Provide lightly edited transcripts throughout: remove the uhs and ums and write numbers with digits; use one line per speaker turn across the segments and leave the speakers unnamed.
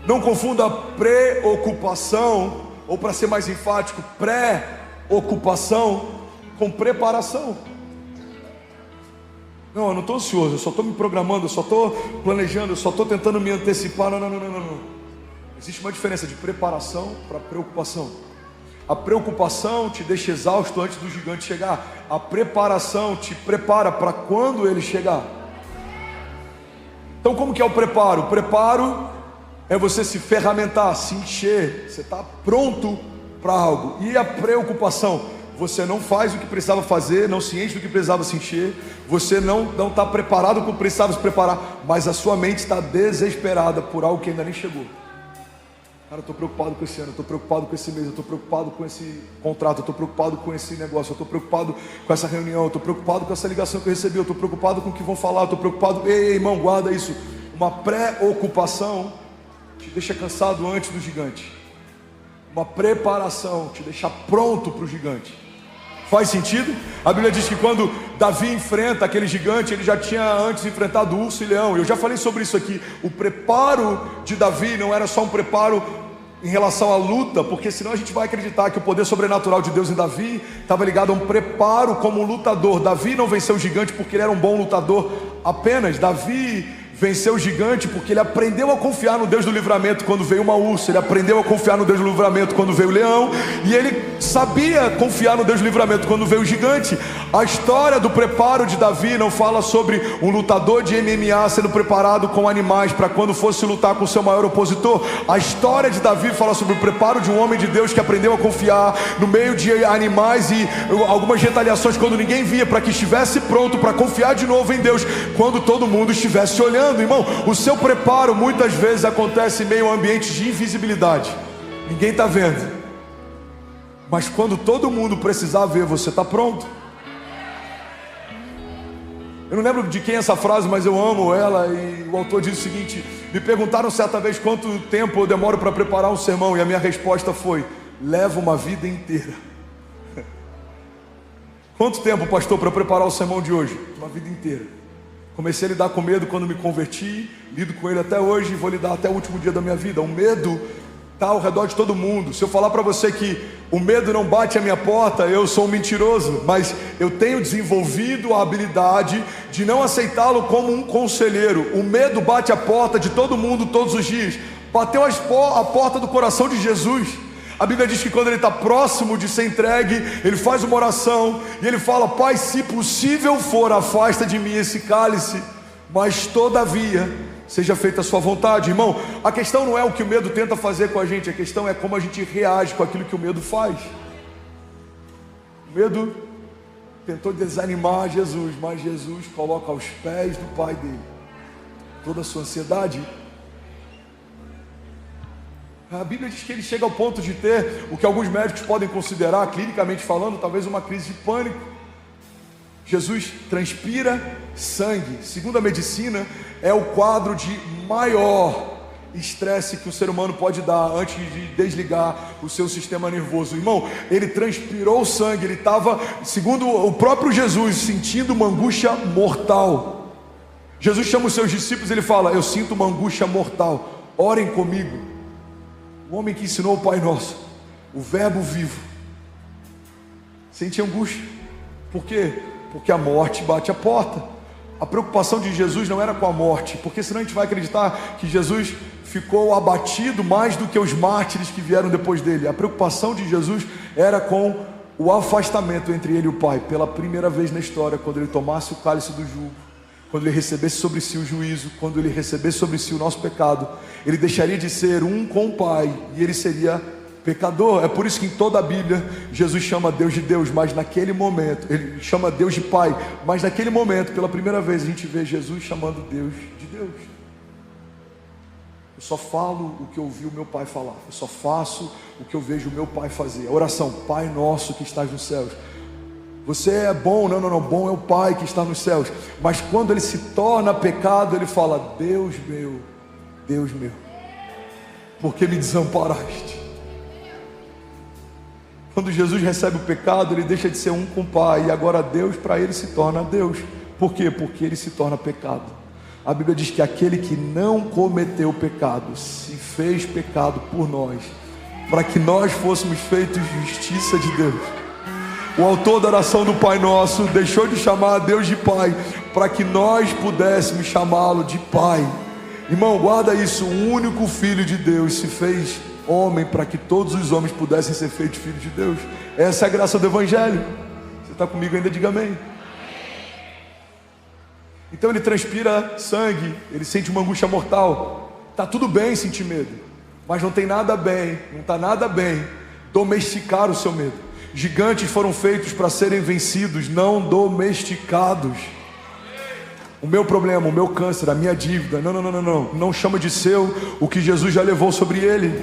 Não confunda preocupação, ou para ser mais enfático, pré-ocupação com preparação. Não, eu não estou ansioso, eu só estou me programando, eu só estou planejando, eu só estou tentando me antecipar. Não. Existe uma diferença de preparação para preocupação. A preocupação te deixa exausto antes do gigante chegar. A preparação te prepara para quando ele chegar. Então, como que é o preparo? O preparo é você se ferramentar, se encher. Você está pronto para algo. E a preocupação? Você não faz o que precisava fazer, não se enche do que precisava se encher. Você não está preparado para o que precisava se preparar. Mas a sua mente está desesperada por algo que ainda nem chegou. Cara, eu estou preocupado com esse ano, eu estou preocupado com esse mês, eu estou preocupado com esse contrato, eu estou preocupado com esse negócio, eu estou preocupado com essa reunião, eu estou preocupado com essa ligação que eu recebi, eu estou preocupado com o que vão falar, eu estou preocupado. Ei, irmão, guarda isso. Uma pré-ocupação te deixa cansado antes do gigante. Uma preparação te deixa pronto para o gigante. Faz sentido? A Bíblia diz que quando Davi enfrenta aquele gigante, ele já tinha antes enfrentado urso e leão. Eu já falei sobre isso aqui. O preparo de Davi não era só um preparo em relação à luta, porque senão a gente vai acreditar que o poder sobrenatural de Deus em Davi estava ligado a um preparo como lutador. Davi não venceu o gigante porque ele era um bom lutador apenas. Davi venceu o gigante porque ele aprendeu a confiar no Deus do livramento quando veio uma ursa. Ele aprendeu a confiar no Deus do livramento quando veio o leão. E ele sabia confiar no Deus do livramento quando veio o gigante. A história do preparo de Davi não fala sobre um lutador de MMA sendo preparado com animais para quando fosse lutar com o seu maior opositor. A história de Davi fala sobre o preparo de um homem de Deus que aprendeu a confiar no meio de animais e algumas retaliações quando ninguém via, para que estivesse pronto para confiar de novo em Deus quando todo mundo estivesse olhando. Irmão, o seu preparo muitas vezes acontece em meio a ambientes de invisibilidade. Ninguém está vendo. Mas quando todo mundo precisar ver, você está pronto. Eu não lembro de quem é essa frase, mas eu amo ela. E o autor diz o seguinte: me perguntaram certa vez quanto tempo eu demoro para preparar um sermão, e a minha resposta foi: leva uma vida inteira. Quanto tempo, pastor, para preparar o sermão de hoje? Uma vida inteira. Comecei a lidar com medo quando me converti, lido com ele até hoje e vou lidar até o último dia da minha vida. O medo está ao redor de todo mundo. Se eu falar para você que o medo não bate à minha porta, eu sou um mentiroso. Mas eu tenho desenvolvido a habilidade de não aceitá-lo como um conselheiro. O medo bate à porta de todo mundo todos os dias. Bateu a porta do coração de Jesus. A Bíblia diz que quando ele está próximo de ser entregue, ele faz uma oração e ele fala: Pai, se possível for, afasta de mim esse cálice, mas todavia seja feita a sua vontade. Irmão, a questão não é o que o medo tenta fazer com a gente, a questão é como a gente reage com aquilo que o medo faz. O medo tentou desanimar Jesus, mas Jesus coloca aos pés do Pai dele toda a sua ansiedade. A Bíblia diz que ele chega ao ponto de ter o que alguns médicos podem considerar, clinicamente falando, talvez uma crise de pânico. Jesus transpira sangue. Segundo a medicina, é o quadro de maior estresse que o ser humano pode dar antes de desligar o seu sistema nervoso. Irmão, ele transpirou sangue, ele estava, segundo o próprio Jesus, sentindo uma angústia mortal. Jesus chama os seus discípulos e ele fala: eu sinto uma angústia mortal, orem comigo. O homem que ensinou o Pai Nosso, o verbo vivo, sente angústia. Por quê? Porque a morte bate a porta. A preocupação de Jesus não era com a morte, porque senão a gente vai acreditar que Jesus ficou abatido mais do que os mártires que vieram depois dele. A preocupação de Jesus era com o afastamento entre ele e o Pai. Pela primeira vez na história, quando ele tomasse o cálice do jugo, quando ele recebesse sobre si o juízo, quando ele recebesse sobre si o nosso pecado, ele deixaria de ser um com o Pai e ele seria pecador. É por isso que em toda a Bíblia Jesus chama Deus de Deus, mas naquele momento ele chama Deus de Pai, mas naquele momento, pela primeira vez, a gente vê Jesus chamando Deus de Deus. Eu só falo o que eu ouvi o meu Pai falar, eu só faço o que eu vejo o meu Pai fazer. A oração: Pai nosso que estás nos céus. Você é bom, não, bom é o Pai que está nos céus. Mas quando ele se torna pecado, ele fala: Deus meu, por que me desamparaste? Quando Jesus recebe o pecado, ele deixa de ser um com o Pai, e agora Deus para ele se torna Deus. Por quê? Porque ele se torna pecado. A Bíblia diz que aquele que não cometeu pecado se fez pecado por nós, para que nós fôssemos feitos justiça de Deus. O autor da oração do Pai Nosso deixou de chamar a Deus de Pai, para que nós pudéssemos chamá-lo de Pai. Irmão, guarda isso: o único Filho de Deus se fez homem para que todos os homens pudessem ser feitos filhos de Deus. Essa é a graça do Evangelho. Você está comigo ainda? Diga amém. Então ele transpira sangue, ele sente uma angústia mortal. Está tudo bem sentir medo, mas não tem nada bem, não está nada bem domesticar o seu medo. Gigantes foram feitos para serem vencidos, não domesticados. O meu problema, o meu câncer, a minha dívida, não chama de seu o que Jesus já levou sobre ele.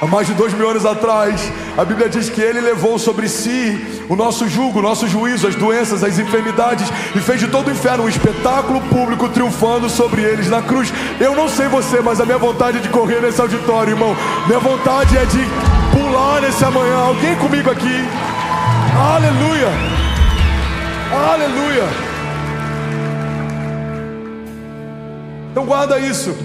Há mais de 2000 anos atrás, a Bíblia diz que Ele levou sobre si o nosso jugo, o nosso juízo, as doenças, as enfermidades, e fez de todo o inferno um espetáculo público triunfando sobre eles na cruz. Eu não sei você, mas a minha vontade é de correr nesse auditório, irmão. Minha vontade é de pular nesse amanhã. Alguém comigo aqui? Aleluia! Aleluia! Então guarda isso.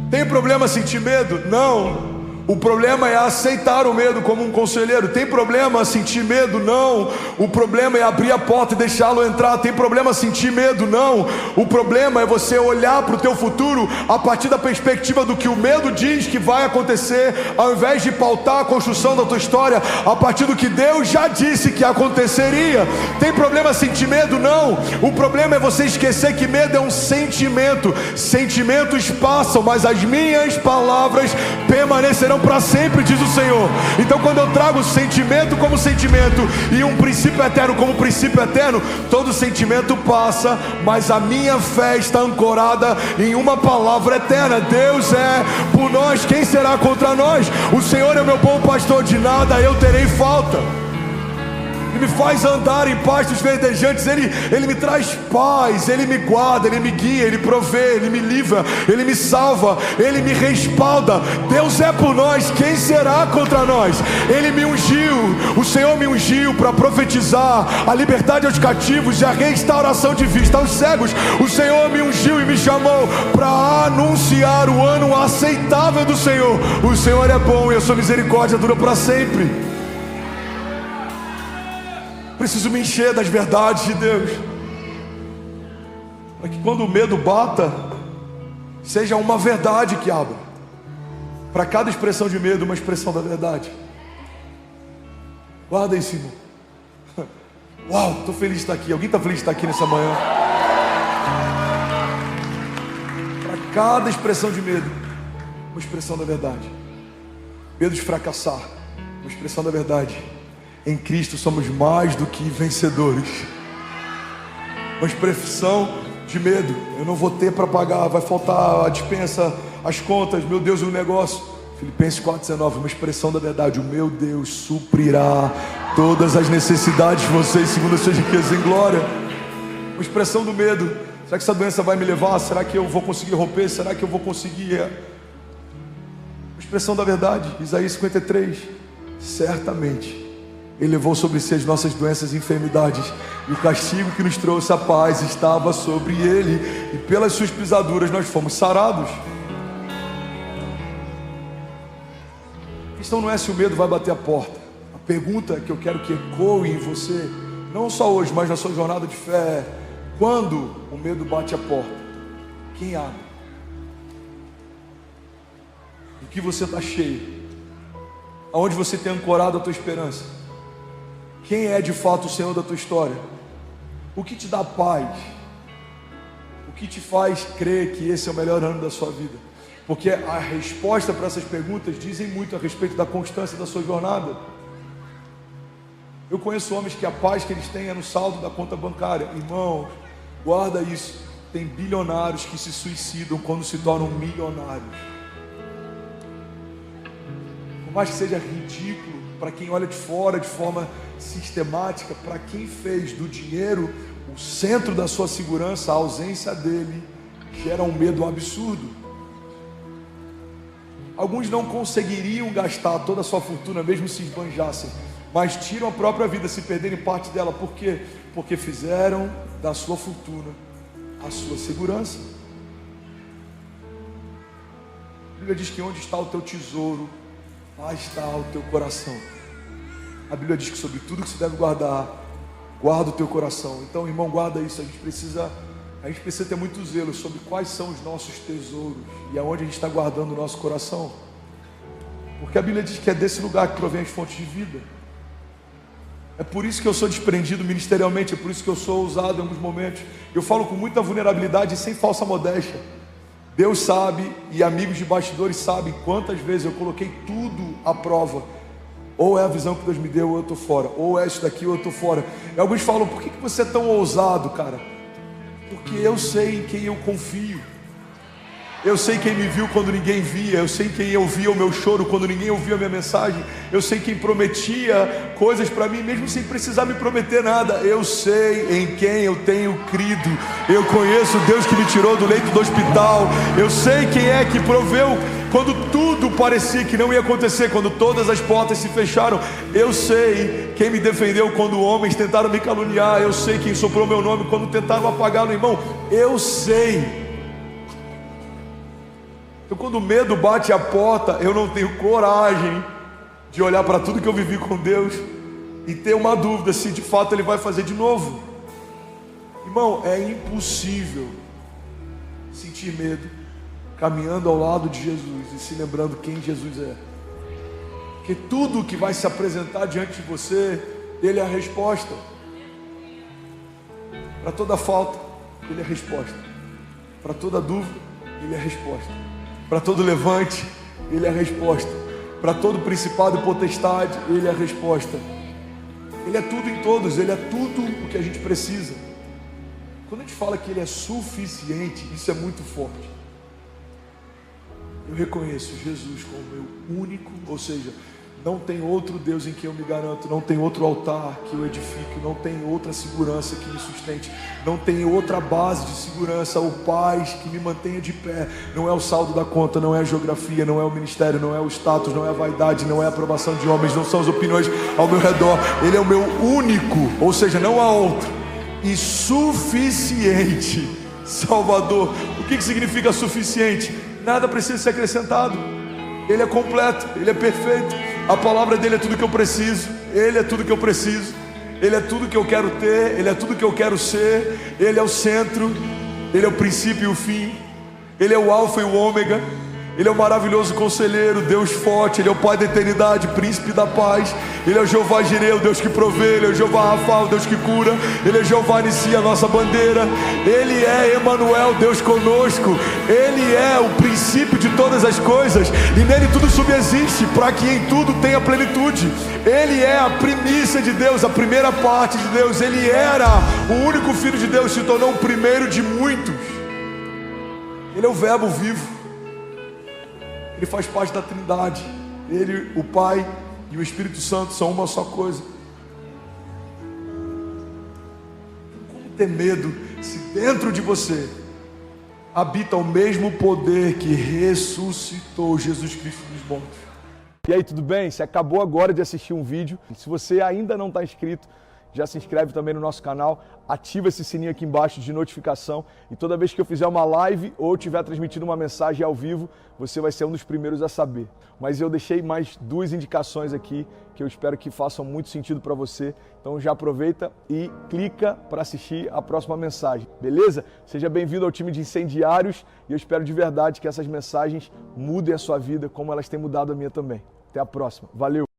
Tem problema sentir medo? Não. O problema é aceitar o medo como um conselheiro. Tem problema sentir medo? Não. O problema é abrir a porta e deixá-lo entrar. Tem problema sentir medo? Não. O problema é você olhar para o teu futuro a partir da perspectiva do que o medo diz que vai acontecer, ao invés de pautar a construção da tua história a partir do que Deus já disse que aconteceria. Tem problema sentir medo? Não. O problema é você esquecer que medo é um sentimento. Sentimentos passam, mas as minhas palavras permanecerão para sempre, diz o Senhor. Então quando eu trago sentimento como sentimento e um princípio eterno como princípio eterno, todo sentimento passa, mas a minha fé está ancorada em uma palavra eterna. Deus é por nós, quem será contra nós? O Senhor é o meu bom pastor, de nada eu terei falta. Ele me faz andar em pastos verdejantes, Ele me traz paz, Ele me guarda, Ele me guia, Ele provê, Ele me livra, Ele me salva, Ele me respalda. Deus é por nós, quem será contra nós? Ele me ungiu, o Senhor me ungiu para profetizar a liberdade aos cativos e a restauração de vista aos cegos. O Senhor me ungiu e me chamou para anunciar o ano aceitável do Senhor. O Senhor é bom e a sua misericórdia dura para sempre. Preciso me encher das verdades de Deus, para que quando o medo bata, seja uma verdade que abra. Para cada expressão de medo, uma expressão da verdade. Guarda isso, irmão. Uau, estou feliz de estar aqui. Alguém está feliz de estar aqui nessa manhã? Para cada expressão de medo, uma expressão da verdade. Medo de fracassar, uma expressão da verdade. Em Cristo somos mais do que vencedores. Uma expressão de medo: eu não vou ter para pagar, vai faltar a despensa, as contas, meu Deus, o negócio. Filipenses 4,19, uma expressão da verdade: o meu Deus suprirá todas as necessidades de vocês segundo as suas riquezas em glória. Uma expressão do medo: será que essa doença vai me levar? Será que eu vou conseguir romper? Será que eu vou conseguir? Uma expressão da verdade, Isaías 53, certamente Ele levou sobre si as nossas doenças e enfermidades, e o castigo que nos trouxe a paz estava sobre Ele, e pelas suas pisaduras nós fomos sarados. A questão não é se o medo vai bater a porta. A pergunta que eu quero que ecoe em você, não só hoje, mas na sua jornada de fé, é: quando o medo bate a porta, quem abre? Do que você está cheio? Aonde você tem ancorado a tua esperança? Quem é de fato o Senhor da tua história? O que te dá paz? O que te faz crer que esse é o melhor ano da sua vida? Porque a resposta para essas perguntas dizem muito a respeito da constância da sua jornada. Eu conheço homens que a paz que eles têm é no saldo da conta bancária. Irmãos, guarda isso. Tem bilionários que se suicidam quando se tornam milionários. Por mais que seja ridículo para quem olha de fora de forma sistemática, para quem fez do dinheiro o centro da sua segurança, a ausência dele gera um medo absurdo. Alguns não conseguiriam gastar toda a sua fortuna mesmo se esbanjassem, mas tiram a própria vida se perderem parte dela. Por quê? Porque fizeram da sua fortuna a sua segurança. Bíblia diz que onde está o teu tesouro, lá está o teu coração. A Bíblia diz que sobre tudo que se deve guardar, guarda o teu coração. Então, irmão, guarda isso. A gente precisa ter muito zelo sobre quais são os nossos tesouros e aonde a gente está guardando o nosso coração. Porque a Bíblia diz que é desse lugar que provém as fontes de vida. É por isso que eu sou desprendido ministerialmente, é por isso que eu sou ousado em alguns momentos. Eu falo com muita vulnerabilidade e sem falsa modéstia. Deus sabe, e amigos de bastidores sabem quantas vezes eu coloquei tudo à prova. Ou é a visão que Deus me deu, ou eu estou fora. Ou é isso daqui, ou eu estou fora. E alguns falam, por que você é tão ousado, cara? Porque eu sei em quem eu confio. Eu sei quem me viu quando ninguém via. Eu sei quem ouvia o meu choro quando ninguém ouvia a minha mensagem. Eu sei quem prometia coisas para mim, mesmo sem precisar me prometer nada. Eu sei em quem eu tenho crido. Eu conheço o Deus que me tirou do leito do hospital. Eu sei quem é que proveu quando tudo parecia que não ia acontecer, quando todas as portas se fecharam. Eu sei quem me defendeu quando homens tentaram me caluniar. Eu sei quem soprou meu nome quando tentaram apagá-lo, irmão. Eu sei. Então, quando o medo bate a porta, eu não tenho coragem de olhar para tudo que eu vivi com Deus e ter uma dúvida se de fato Ele vai fazer de novo. Irmão, é impossível sentir medo caminhando ao lado de Jesus e se lembrando quem Jesus é. Porque tudo que vai se apresentar diante de você, Ele é a resposta. Para toda falta, Ele é a resposta. Para toda dúvida, Ele é a resposta. Para todo levante, Ele é a resposta. Para todo principado e potestade, Ele é a resposta. Ele é tudo em todos, Ele é tudo o que a gente precisa. Quando a gente fala que Ele é suficiente, isso é muito forte. Eu reconheço Jesus como meu único, ou seja, não tem outro Deus em quem eu me garanto, não tem outro altar que eu edifique, não tem outra segurança que me sustente, não tem outra base de segurança ou paz que me mantenha de pé. Não é o saldo da conta, não é a geografia, não é o ministério, não é o status, não é a vaidade, não é a aprovação de homens, não são as opiniões ao meu redor. Ele é o meu único, ou seja, não há outro, e suficiente Salvador. O que significa suficiente? Nada precisa ser acrescentado. Ele é completo, Ele é perfeito. A palavra dele é tudo que eu preciso. Ele é tudo que eu preciso. Ele é tudo que eu quero ter. Ele é tudo que eu quero ser. Ele é o centro. Ele é o princípio e o fim. Ele é o alfa e o ômega. Ele é o maravilhoso conselheiro, Deus forte. Ele é o Pai da eternidade, príncipe da paz. Ele é o Jeová Jireh, o Deus que provê. Ele é o Jeová Rafa, o Deus que cura. Ele é Jeová Nissi, a nossa bandeira. Ele é Emanuel, Deus conosco. Ele é o princípio de todas as coisas, e nele tudo subsiste, para que em tudo tenha plenitude. Ele é a primícia de Deus, a primeira parte de Deus. Ele era o único Filho de Deus, se tornou o primeiro de muitos. Ele é o Verbo vivo. Ele faz parte da Trindade. Ele, o Pai e o Espírito Santo são uma só coisa. Como ter medo se dentro de você habita o mesmo poder que ressuscitou Jesus Cristo dos mortos? E aí, tudo bem? Você acabou agora de assistir um vídeo. Se você ainda não está inscrito, já se inscreve também no nosso canal, ativa esse sininho aqui embaixo de notificação, e toda vez que eu fizer uma live ou estiver transmitindo uma mensagem ao vivo, você vai ser um dos primeiros a saber. Mas eu deixei mais 2 indicações aqui que eu espero que façam muito sentido para você. Então já aproveita e clica para assistir a próxima mensagem, beleza? Seja bem-vindo ao time de incendiários, e eu espero de verdade que essas mensagens mudem a sua vida como elas têm mudado a minha também. Até a próxima. Valeu!